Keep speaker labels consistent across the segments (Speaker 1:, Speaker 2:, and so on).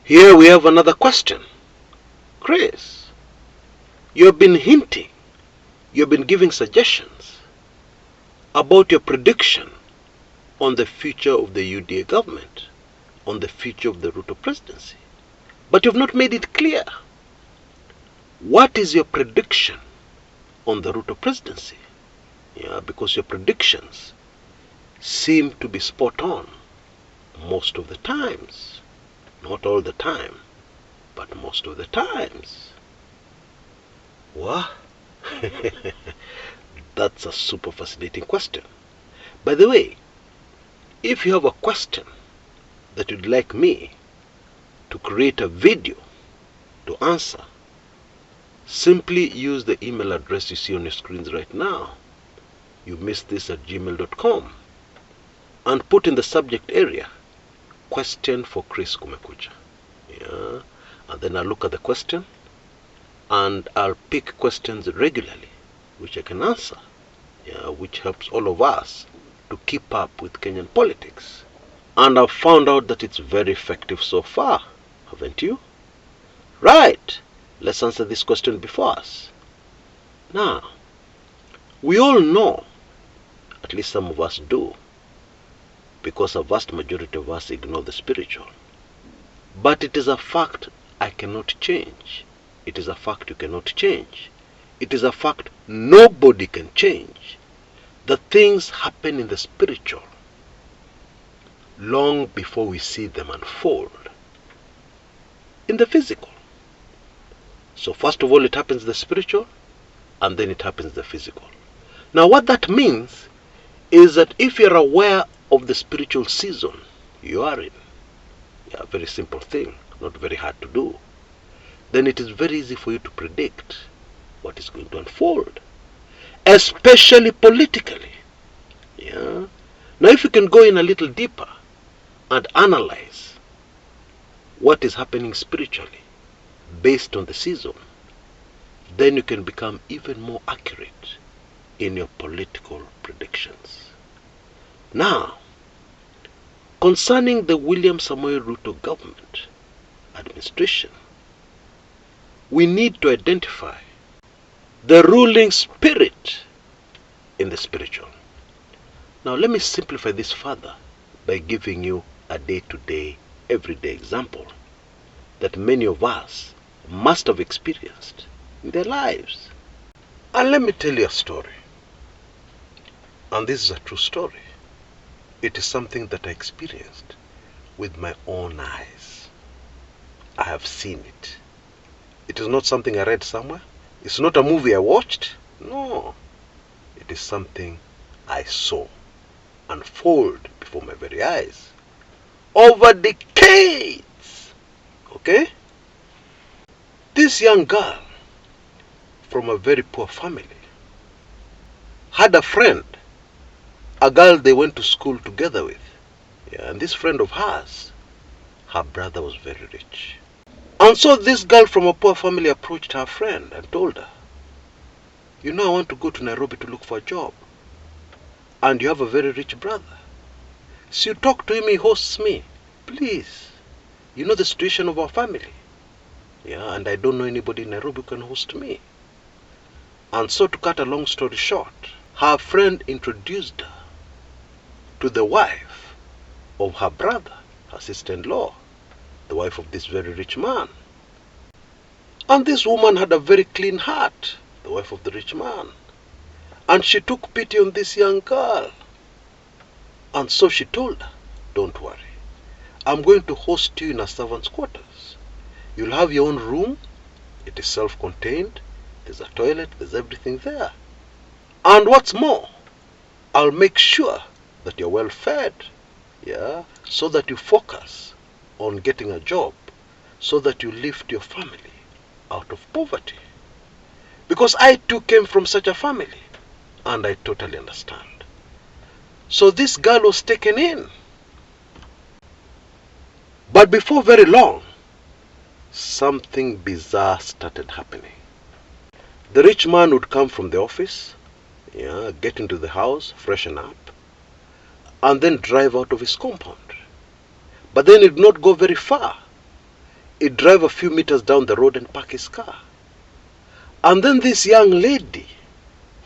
Speaker 1: Here we have another question. Chris, you have been hinting, you have been giving suggestions about your prediction on the future of the UDA government, on the future of the Ruto presidency. But you've not made it clear. What is your prediction on the Ruto presidency? Yeah, because your predictions seem to be spot on most of the times. Not all the time, but most of the times. What? That's a super fascinating question. By the way, if you have a question that you'd like me to create a video to answer, simply use the email address you see on your screens right now. You missed this at gmail.com, and put in the subject area, question for Chris Kumekucha. Yeah, and then I'll look at the question and I'll pick questions regularly which I can answer, yeah, which helps all of us to keep up with Kenyan politics. And I've found out that it's very effective so far, haven't you? Right, let's answer this question before us. Now, we all know, at least some of us do, because a vast majority of us ignore the spiritual. But it is a fact I cannot change. It is a fact you cannot change. It is a fact nobody can change. That things happen in the spiritual long before we see them unfold in the physical. So first of all, it happens in the spiritual, and then it happens in the physical. Now what that means is that if you're aware of the spiritual season you are in, yeah, very simple thing, not very hard to do, then it is very easy for you to predict what is going to unfold, especially politically. Yeah. Now if you can go in a little deeper and analyze what is happening spiritually based on the season, then you can become even more accurate in your political predictions. Now, concerning the William Samoei Ruto government administration, we need to identify the ruling spirit in the spiritual. Now let me simplify this further by giving you a day-to-day, everyday example that many of us must have experienced in their lives. And let me tell you a story. And this is a true story. It is something that I experienced with my own eyes. I have seen it. It is not something I read somewhere. It's not a movie I watched. No. It is something I saw unfold before my very eyes over decades. Okay? This young girl from a very poor family had a friend, a girl they went to school together with. Yeah, and this friend of hers, her brother was very rich. And so this girl from a poor family approached her friend and told her, you know, I want to go to Nairobi to look for a job. And you have a very rich brother. So you talk to him, he hosts me. Please. You know the situation of our family. Yeah, and I don't know anybody in Nairobi who can host me. And so to cut a long story short, her friend introduced her to the wife of her brother, her sister-in-law, the wife of this very rich man. And this woman had a very clean heart, the wife of the rich man. And she took pity on this young girl. And so she told her, don't worry, I'm going to host you in a servant's quarters. You'll have your own room. It is self-contained. There's a toilet. There's everything there. And what's more, I'll make sure that you're well fed. Yeah, so that you focus on getting a job, so that you lift your family out of poverty. Because I too came from such a family, and I totally understand. So this girl was taken in. But before very long, something bizarre started happening. The rich man would come from the office, yeah, get into the house, freshen up, and then drive out of his compound. But then he did not go very far. He'd drive a few meters down the road and park his car. And then this young lady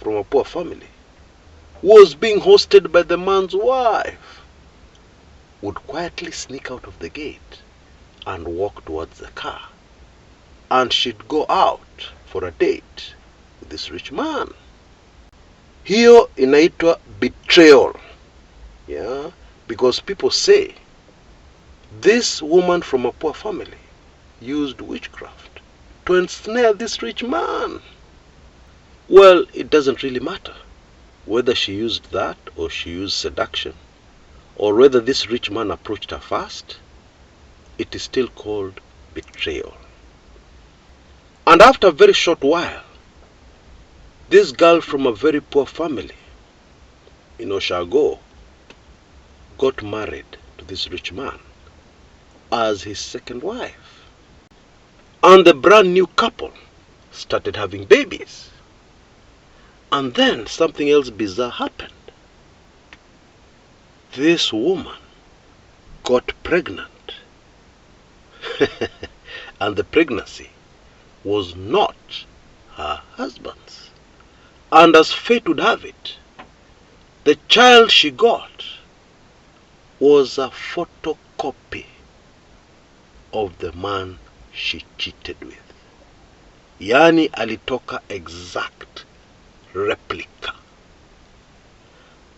Speaker 1: from a poor family, who was being hosted by the man's wife, would quietly sneak out of the gate and walk towards the car. And she'd go out for a date with this rich man. Hiyo inaitwa betrayal. Yeah, because people say this woman from a poor family used witchcraft to ensnare this rich man. Well, it doesn't really matter whether she used that or she used seduction, or whether this rich man approached her first. It is still called betrayal. And after a very short while, this girl from a very poor family in Oshago got married to this rich man as his second wife. And the brand new couple started having babies. And then something else bizarre happened. This woman got pregnant. And the pregnancy was not her husband's. And as fate would have it, the child she got was a photocopy of the man she cheated with. Yani alitoka exact replica.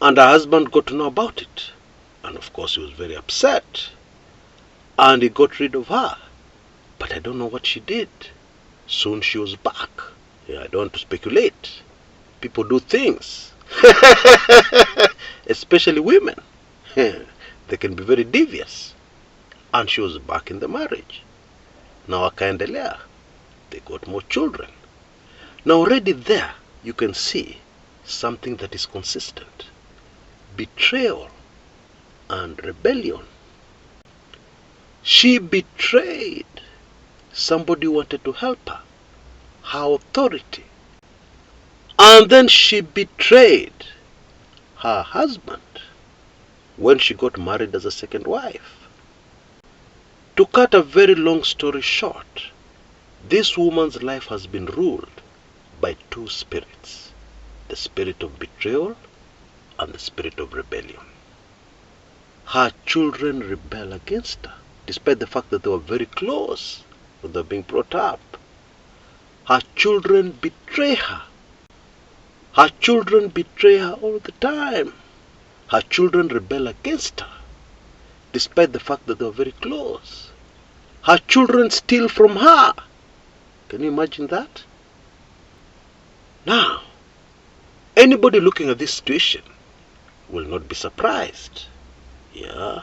Speaker 1: And her husband got to know about it. And of course he was very upset. And he got rid of her. But I don't know what she did. Soon she was back. Yeah, I don't want to speculate. People do things. Especially women. They can be very devious. And she was back in the marriage. Now wakaendelea. They got more children. Now already there you can see something that is consistent. Betrayal and rebellion. She betrayed somebody who wanted to help her, her authority. And then she betrayed her husband when she got married as a second wife. To cut a very long story short, this woman's life has been ruled by two spirits, the spirit of betrayal and the spirit of rebellion. Her children rebel against her, despite the fact that they were very close when they were being brought up. Her children betray her. Her children betray her all the time. Her children rebel against her, despite the fact that they were very close. Her children steal from her. Can you imagine that? Now, anybody looking at this situation will not be surprised. Yeah.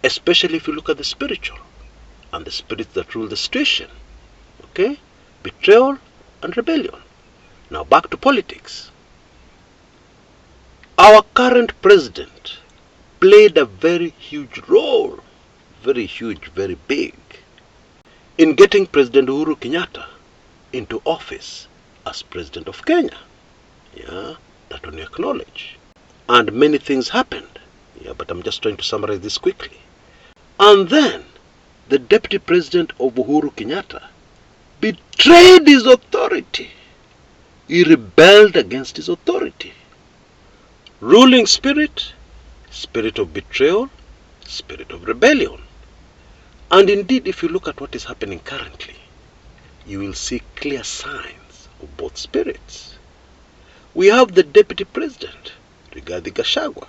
Speaker 1: Especially if you look at the spiritual and the spirits that rule the situation. Okay? Betrayal and rebellion. Now back to politics. Our current president played a very huge role, very huge, very big, in getting President Uhuru Kenyatta into office as President of Kenya. Yeah, that one you acknowledge. And many things happened. Yeah, but I'm just trying to summarize this quickly. And then the Deputy President of Uhuru Kenyatta betrayed his authority. He rebelled against his authority. Ruling spirit, spirit of betrayal, spirit of rebellion. And indeed, if you look at what is happening currently, you will see clear signs of both spirits. We have the Deputy President, Rigathi Gachagua.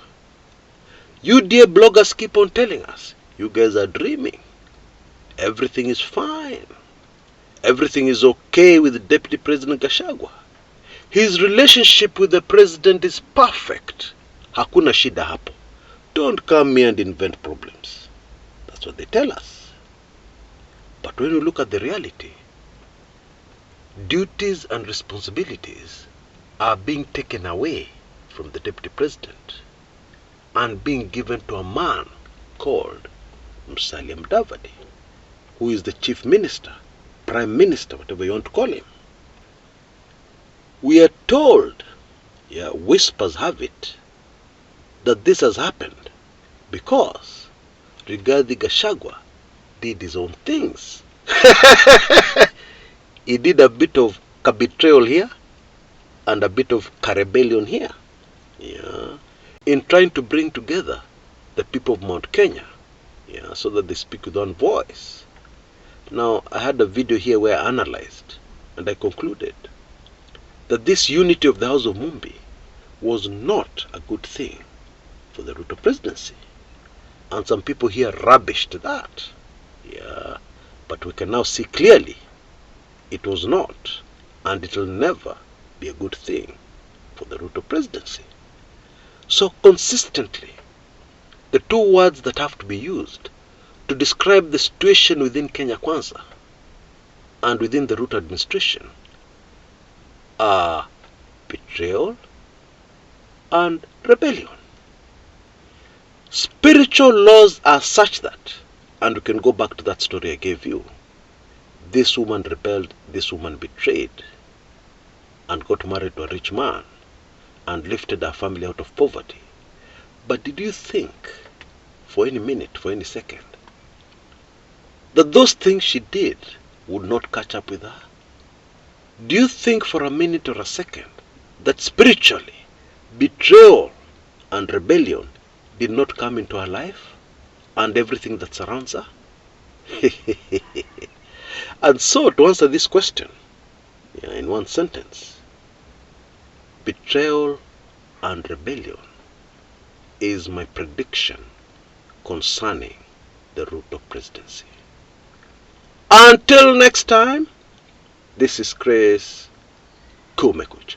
Speaker 1: You dear bloggers keep on telling us, you guys are dreaming. Everything is fine. Everything is okay with the Deputy President Gachagua. His relationship with the president is perfect. Hakuna shida hapo. Don't come here and invent problems. That's what they tell us. But when you look at the reality, duties and responsibilities are being taken away from the Deputy President and being given to a man called Musalia Mudavadi, who is the Chief Minister, Prime Minister, whatever you want to call him. We are told, yeah, whispers have it, that this has happened because Rigathi Gachagua did his own things. He did a bit of betrayal here and a bit of rebellion here. Yeah. In trying to bring together the people of Mount Kenya, yeah, so that they speak with one voice. Now, I had a video here where I analyzed and I concluded that this unity of the House of Mumbi was not a good thing for the Ruto presidency. And some people here rubbished that. Yeah. But we can now see clearly it was not, and it will never be a good thing for the Ruto presidency. So consistently, the two words that have to be used to describe the situation within Kenya Kwanza and within the Ruto administration are betrayal and rebellion. Spiritual laws are such that, and we can go back to that story I gave you, this woman rebelled, this woman betrayed, and got married to a rich man, and lifted her family out of poverty. But did you think, for any minute, for any second, that those things she did would not catch up with her? Do you think for a minute or a second that spiritually, betrayal and rebellion did not come into her life and everything that surrounds her? And so, to answer this question, in one sentence, betrayal and rebellion is my prediction concerning the Ruto presidency. Until next time, this is Chris Kumekucha.